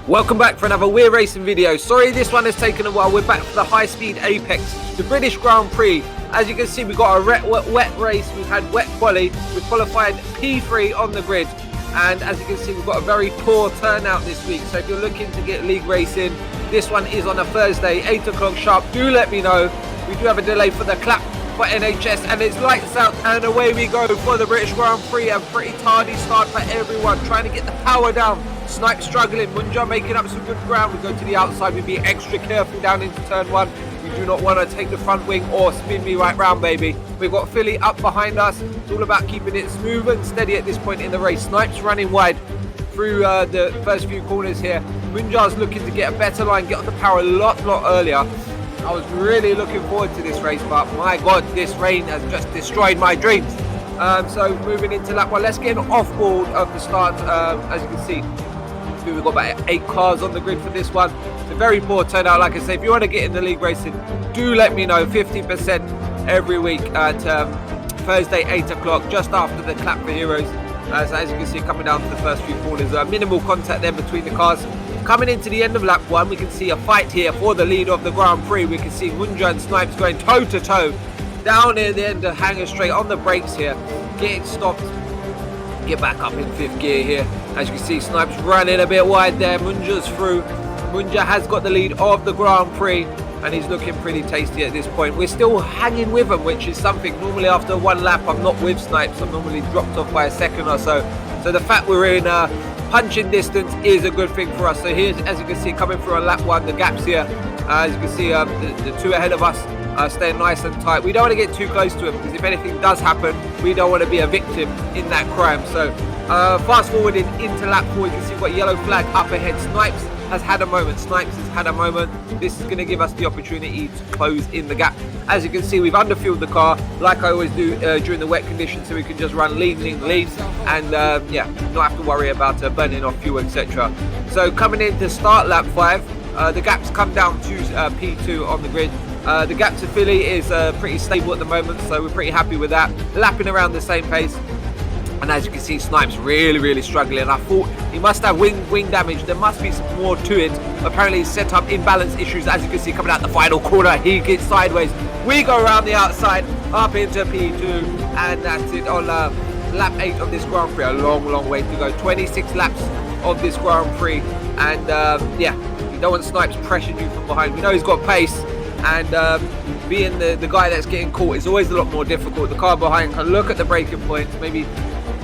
Welcome back for another We're Racing video. Sorry this one has taken a while. We're back for the High Speed Apex, the British Grand Prix. As you can see, we've got a wet race. We've had wet quali. We've qualified P3 on the grid. And as you can see, we've got a very poor turnout this week. So if you're looking to get league racing, this one is on a Thursday, 8 o'clock sharp. Do let me know. We do have a delay for the clap for NHS, and it's lights out and away we go for the British Grand Prix. A pretty tardy start for everyone, trying to get the power down. Snipe struggling, Munja making up some good ground. We go to the outside, we be extra careful down into turn one. We do not want to take the front wing or spin me right round, baby. We've got Philly up behind us. It's all about keeping it smooth and steady at this point in the race. Snipe's running wide through the first few corners here. Munja's looking to get a better line, get on the power a lot earlier. I was really looking forward to this race, but my God, this rain has just destroyed my dreams. So moving into lap one, let's get off board of the start. As you can see, we've got about 8 cars on the grid for this one. It's a very poor turnout. Like I say, if you want to get in the league racing, do let me know. 50% every week at Thursday, 8 o'clock, just after the Clap for Heroes. So as you can see, coming down to the first few corners, minimal contact there between the cars. Coming into the end of lap one, we can see a fight here for the lead of the Grand Prix. We can see Munja and Snipes going toe-to-toe down near the end of Hanger Straight on the brakes here, getting stopped. Get back up in 5th gear here. As you can see, Snipes running a bit wide there. Munja's through. Munja has got the lead of the Grand Prix, and he's looking pretty tasty at this point. We're still hanging with him, which is something. Normally after one lap, I'm not with Snipes. I'm normally dropped off by a second or so. So the fact we're in punching distance is a good thing for us. So here's, as you can see, coming through on lap one, the gaps here. As you can see, the two ahead of us staying nice and tight. We don't want to get too close to him, because if anything does happen, we don't want to be a victim in that crime. So fast forwarding into lap 4, you can see we've got yellow flag up ahead. Snipes has had a moment. This is going to give us the opportunity to close in the gap. As you can see, we've underfueled the car like I always do during the wet conditions, so we can just run lean and yeah, not have to worry about burning off fuel, etc. So coming in to start lap 5, the gaps come down to P2 on the grid. The gap to Philly is pretty stable at the moment, so we're pretty happy with that. Lapping around the same pace. And as you can see, Snipes really struggling. I thought he must have wing damage. There must be some more to it. Apparently he's set up imbalance issues. As you can see, coming out the final corner, he gets sideways. We go around the outside, up into P2, and that's it on lap 8 of this Grand Prix. A long way to go. 26 laps of this Grand Prix. And yeah, you don't want Snipes pressuring you from behind. We know he's got pace, and being the guy that's getting caught is always a lot more difficult. The car behind can look at the braking points, maybe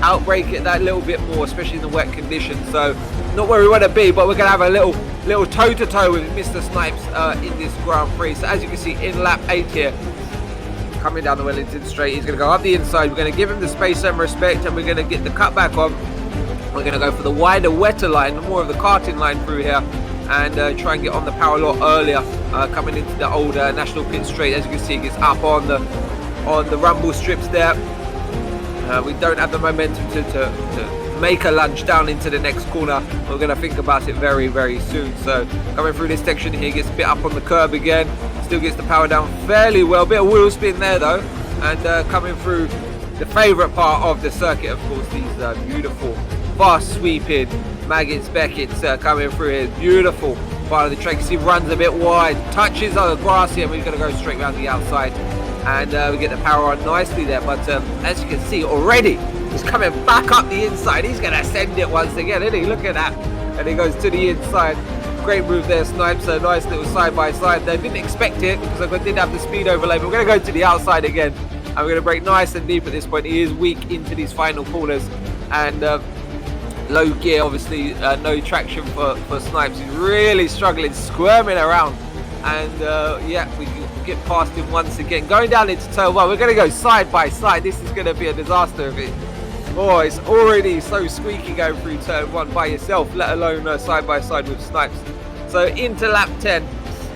outbrake it that little bit more, especially in the wet conditions. So not where we want to be, but we're going to have a little toe-to-toe with Mr. Snipes in this Grand Prix. So as you can see, in lap 8 here, coming down the Wellington Straight, he's going to go up the inside. We're going to give him the space and respect, and we're going to get the cutback on. We're going to go for the wider, wetter line, more of the karting line through here, and try and get on the power a lot earlier. Coming into the old National Pit Straight, as you can see, it gets up on the rumble strips there. We don't have the momentum to make a lunge down into the next corner. We're going to think about it very soon. So coming through this section here, gets a bit up on the curb again. Still gets the power down fairly well. Bit of wheel spin there though. And coming through the favourite part of the circuit, of course, these beautiful fast sweeping Maggots Beckett's coming through here. Beautiful part of the track. You see, runs a bit wide, touches on the grass here, and we're going to go straight around the outside. And we get the power on nicely there, but as you can see already, he's coming back up the inside. He's going to send it once again, isn't he? Look at that. And he goes to the inside. Great move there, Snipes. A nice little side-by-side there. Didn't expect it, because I didn't have the speed overlay, but we're going to go to the outside again. And we're going to brake nice and deep at this point. He is weak into these final corners. And low gear, obviously, no traction for Snipes. He's really struggling, squirming around. And yeah, we can get past him once again. Going down into turn 1, we're going to go side by side. This is going to be a disaster if it. Oh, it's already so squeaky going through turn 1 by yourself, let alone side by side with Snipes. So into lap 10,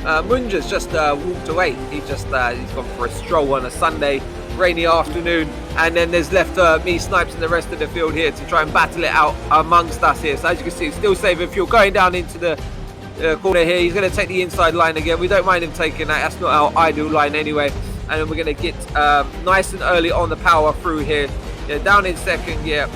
Munja's just walked away. He's gone for a stroll on a Sunday, rainy afternoon, and then there's left me, Snipes, and the rest of the field here to try and battle it out amongst us here. So as you can see, still saving fuel, going down into the corner here. He's going to take the inside line again. We don't mind him taking that. That's not our ideal line anyway. And then we're going to get nice and early on the power through here. Yeah, down in second, yeah.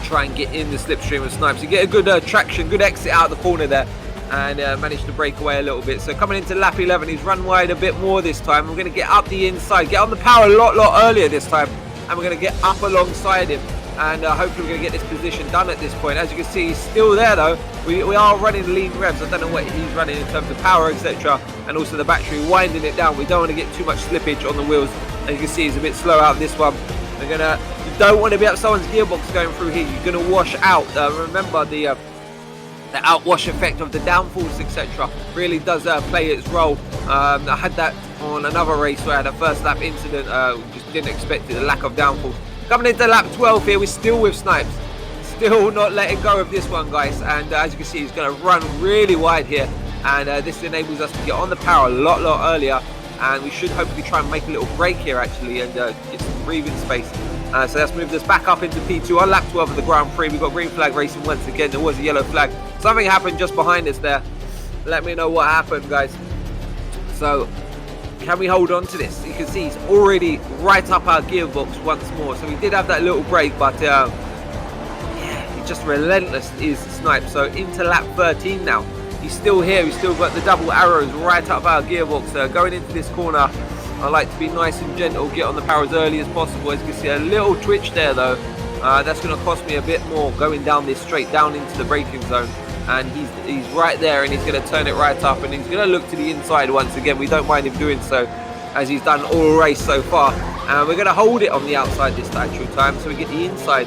try and get in the slipstream of Snipes. You get a good traction, good exit out of the corner there, and managed to break away a little bit. So coming into lap 11, he's run wide a bit more this time. We're going to get up the inside, get on the power a lot earlier this time, and we're going to get up alongside him, and hopefully we're going to get this position done at this point. As you can see, he's still there though. We are running lean revs. I don't know what he's running in terms of power, etc., and also the battery, winding it down. We don't want to get too much slippage on the wheels. As you can see, he's a bit slow out this one. You don't want to be up someone's gearbox going through here. You're going to wash out. Remember the outwash effect of the downforce, etc., really does play its role. I had that on another race where I had a first lap incident. Just didn't expect it, the lack of downforce. Coming into lap 12 here, we're still with Snipes. Still not letting go of this one, guys. And as you can see, he's going to run really wide here. And this enables us to get on the power a lot earlier. And we should hopefully try and make a little break here, actually, and get some breathing space. So that's moved us back up into P2 on lap 12 of the Grand Prix. We've got green flag racing once again. There was a yellow flag. Something happened just behind us there. Let me know what happened, guys. So can we hold on to this? You can see he's already right up our gearbox once more. So we did have that little break, but yeah, he's just relentless, is Snipes. So into lap 13 now. He's still here. He's still got the double arrows right up our gearbox. Going into this corner, I like to be nice and gentle, get on the power as early as possible. As you can see, a little twitch there though. That's going to cost me a bit more going down this straight, down into the braking zone. And he's right there, and he's going to turn it right up, and he's going to look to the inside once again. We don't mind him doing so, as he's done all race so far. And we're going to hold it on the outside this actual time, so we get the inside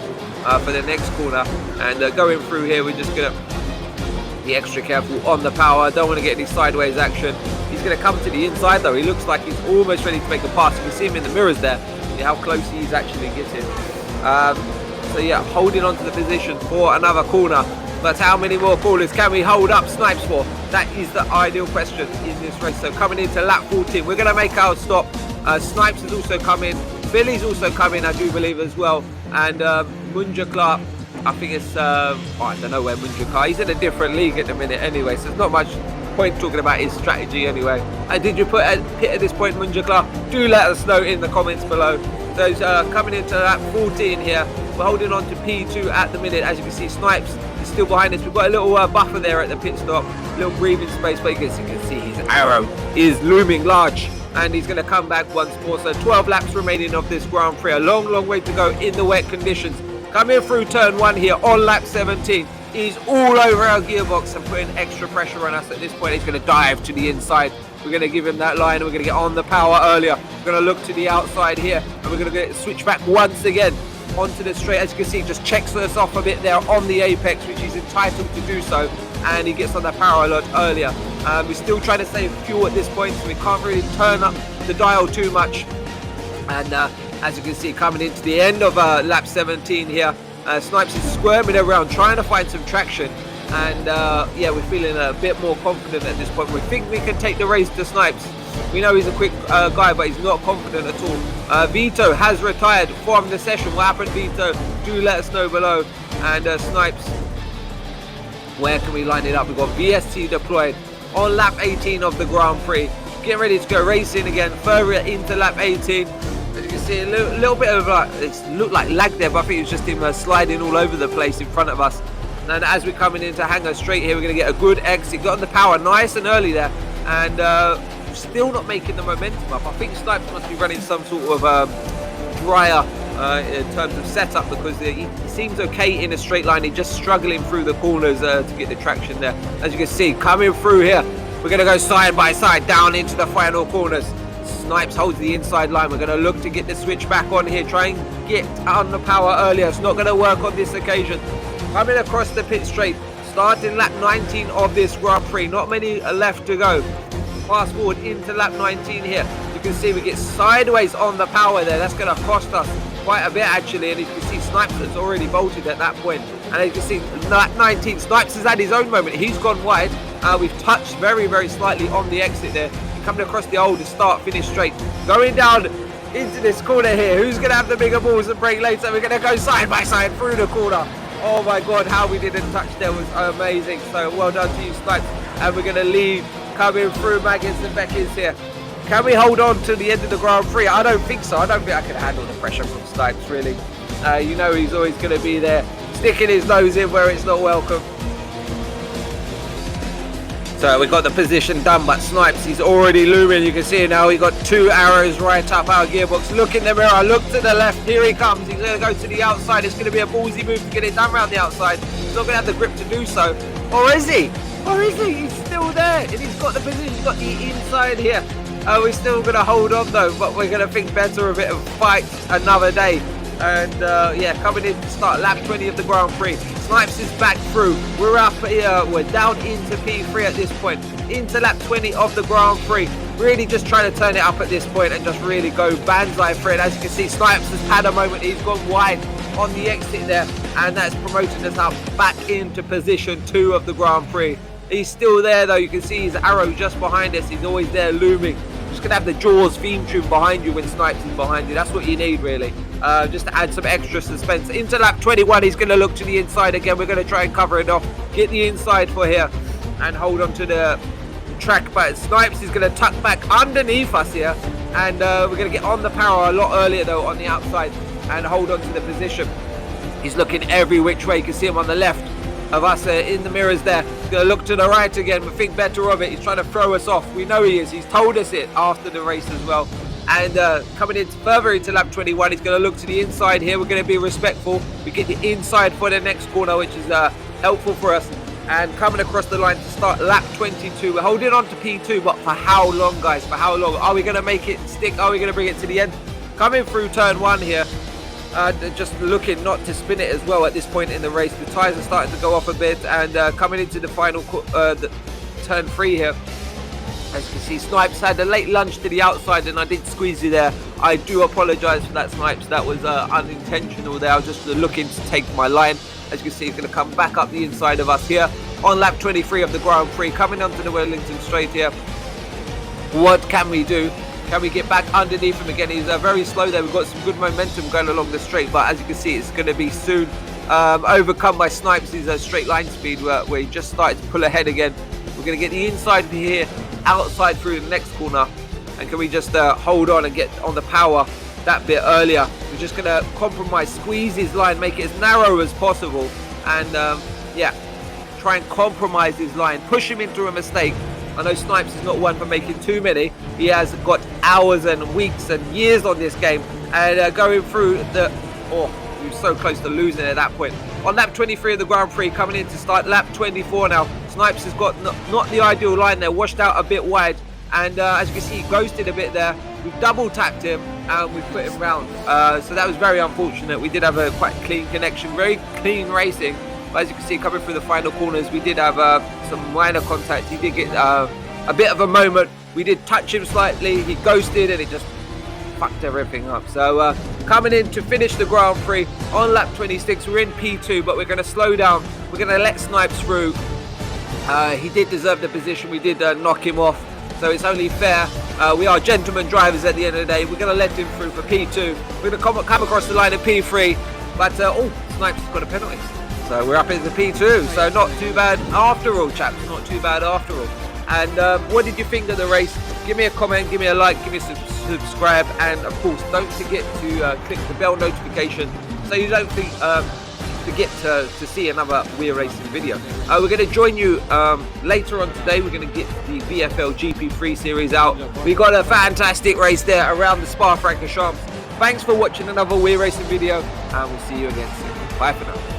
for the next corner. And going through here, we're just going to be extra careful on the power. Don't want to get any sideways action. He's going to come to the inside though. He looks like he's almost ready to make a pass. You can see him in the mirrors there. See how close he is actually getting. So yeah, holding on to the position for another corner. But how many more corners can we hold up Snipes for? That is the ideal question in this race. So coming into lap 14, we're going to make our stop. Snipes has also come in. Billy's also come in, I do believe, as well. And Munja Clark, I think it's, I don't know where Munja Clark, he's in a different league at the minute anyway, so there's not much point talking about his strategy anyway. Did you put a pit at this point, Munja Clark? Do let us know in the comments below. So coming into lap 14 here, we're holding on to P2 at the minute. As you can see, Snipes is still behind us. We've got a little buffer there at the pit stop, a little breathing space, but as you can see, his arrow is looming large, and he's going to come back once more. So 12 laps remaining of this Grand Prix, a long way to go in the wet conditions. Coming through turn 1 here on lap 17. He's all over our gearbox and putting extra pressure on us. At this point, he's going to dive to the inside. We're going to give him that line, and we're going to get on the power earlier. We're going to look to the outside here, and we're going to switch back once again onto the straight. As you can see, just checks us off a bit there on the apex, which he's entitled to do so, and he gets on the power a lot earlier. We're still trying to save fuel at this point, so we can't really turn up the dial too much. And as you can see, coming into the end of lap 17 here, Snipes is squirming around trying to find some traction, and yeah, we're feeling a bit more confident at this point. We think we can take the race to Snipes. We know he's a quick guy, but he's not confident at all. Vito has retired from the session. What happened, Vito? Do let us know below. And Snipes, where can we line it up? We've got VST deployed on lap 18 of the Grand Prix. Getting ready to go racing again further into lap 18. As you can see, a little bit of it looked like lag there, but I think it was just him sliding all over the place in front of us. And as we're coming into Hangar Straight here, we're going to get a good exit. Got on the power nice and early there, and still not making the momentum up. I think Snipes must be running some sort of drier in terms of setup, because he seems okay in a straight line. He's just struggling through the corners to get the traction there. As you can see, coming through here, we're going to go side by side down into the final corners. Snipes holds the inside line. We're going to look to get the switch back on here, try and get on the power earlier. It's not going to work on this occasion. Coming across the pit straight, starting lap 19 of this Grand Prix. Not many left to go. Fast forward into lap 19 here. You can see we get sideways on the power there. That's going to cost us quite a bit actually. And you can see Snipes has already bolted at that point. And as you can see, lap 19, Snipes has had his own moment. He's gone wide. We've touched very slightly on the exit there. Coming across the old start, finish straight. Going down into this corner here. Who's going to have the bigger balls and brake later? We're going to go side by side through the corner. Oh my God, how we didn't touch there was amazing. So well done to you, Snipes. And we're going to lead coming through Maggins and Beckins here. Can we hold on to the end of the Grand Prix? I don't think so. I don't think I can handle the pressure from Snipes, really. You know he's always going to be there. sticking his nose in where it's not welcome. So we got the position done, but Snipes, he's already looming. You can see now he got 2 arrows right up our gearbox. Look in the mirror, look to the left. Here he comes. He's going to go to the outside. It's going to be a ballsy move to get it done around the outside. He's not going to have the grip to do so. Or is he? Or is he? He's still there. And he's got the position. He's got the inside here. We're still going to hold on though, but we're going to think better of it and fight another day. And yeah, coming in to start lap 20 of the Grand Prix. Snipes is back through. We're up here. We're down into P3 at this point. Into lap 20 of the Grand Prix. Really just trying to turn it up at this point and just really go banzai for it. As you can see, Snipes has had a moment. He's gone wide on the exit there. And that's promoting us up back into position 2 of the Grand Prix. He's still there though. You can see his arrow just behind us. He's always there looming. Just gonna have the Jaws theme tune behind you when Snipes is behind you. That's what you need really, just to add some extra suspense. Into lap 21, he's gonna look to the inside again. We're gonna try and cover it off, get the inside for here, and hold on to the track. But Snipes is gonna tuck back underneath us here, and we're gonna get on the power a lot earlier though on the outside and hold on to the position. He's looking every which way. You can see him on the left of us in the mirrors there. He's going to look to the right again, but think better of it. He's trying to throw us off. We know he is. He's told us it after the race as well. And coming in further into lap 21, he's going to look to the inside here. We're going to be respectful. We get the inside for the next corner, which is helpful for us. And coming across the line to start lap 22. We're holding on to P2, but for how long, guys? For how long? Are we going to make it stick? Are we going to bring it to the end? Coming through turn 1 here. Just looking not to spin it as well at this point in the race. The tyres are starting to go off a bit, and coming into the final turn 3 here. As you can see, Snipes had a late lunge to the outside, and I did squeeze you there. I do apologise for that, Snipes. That was unintentional there. I was just looking to take my line. As you can see, he's going to come back up the inside of us here on lap 23 of the Grand Prix. Coming onto the Wellington Straight here. What can we do? Can we get back underneath him again? He's very slow there. We've got some good momentum going along the straight, but as you can see, it's going to be soon overcome by Snipes' straight line speed where he just started to pull ahead again. We're going to get the inside here, outside through the next corner. And can we just hold on and get on the power that bit earlier? We're just going to compromise, squeeze his line, make it as narrow as possible. And yeah, try and compromise his line, push him into a mistake. I know Snipes is not one for making too many. He has got hours and weeks and years on this game. And going through the... Oh, he was so close to losing at that point. On lap 23 of the Grand Prix, coming in to start lap 24 now. Snipes has got not the ideal line there, washed out a bit wide. And as you can see, he ghosted a bit there. We've double tapped him and we've put him round. So that was very unfortunate. We did have a quite clean connection, very clean racing. But as you can see, coming through the final corners, we did have some minor contact. He did get a bit of a moment. We did touch him slightly. He ghosted and it just fucked everything up. So coming in to finish the Grand Prix on lap 26, we're in P2, but we're going to slow down. We're going to let Snipes through. He did deserve the position. We did knock him off. So it's only fair. We are gentlemen drivers at the end of the day. We're going to let him through for P2. We're going to come across the line at P3. But, oh, Snipes has got a penalty. So we're up into P2, so not too bad after all, chaps, not too bad after all. And what did you think of the race? Give me a comment, give me a like, give me a subscribe, and of course, don't forget to click the bell notification so you don't forget to see another We're Racing video. We're going to join you later on today. We're going to get the VFL GP3 series out. We got a fantastic race there around the Spa-Francorchamps. Thanks for watching another We're Racing video, and we'll see you again soon. Bye for now.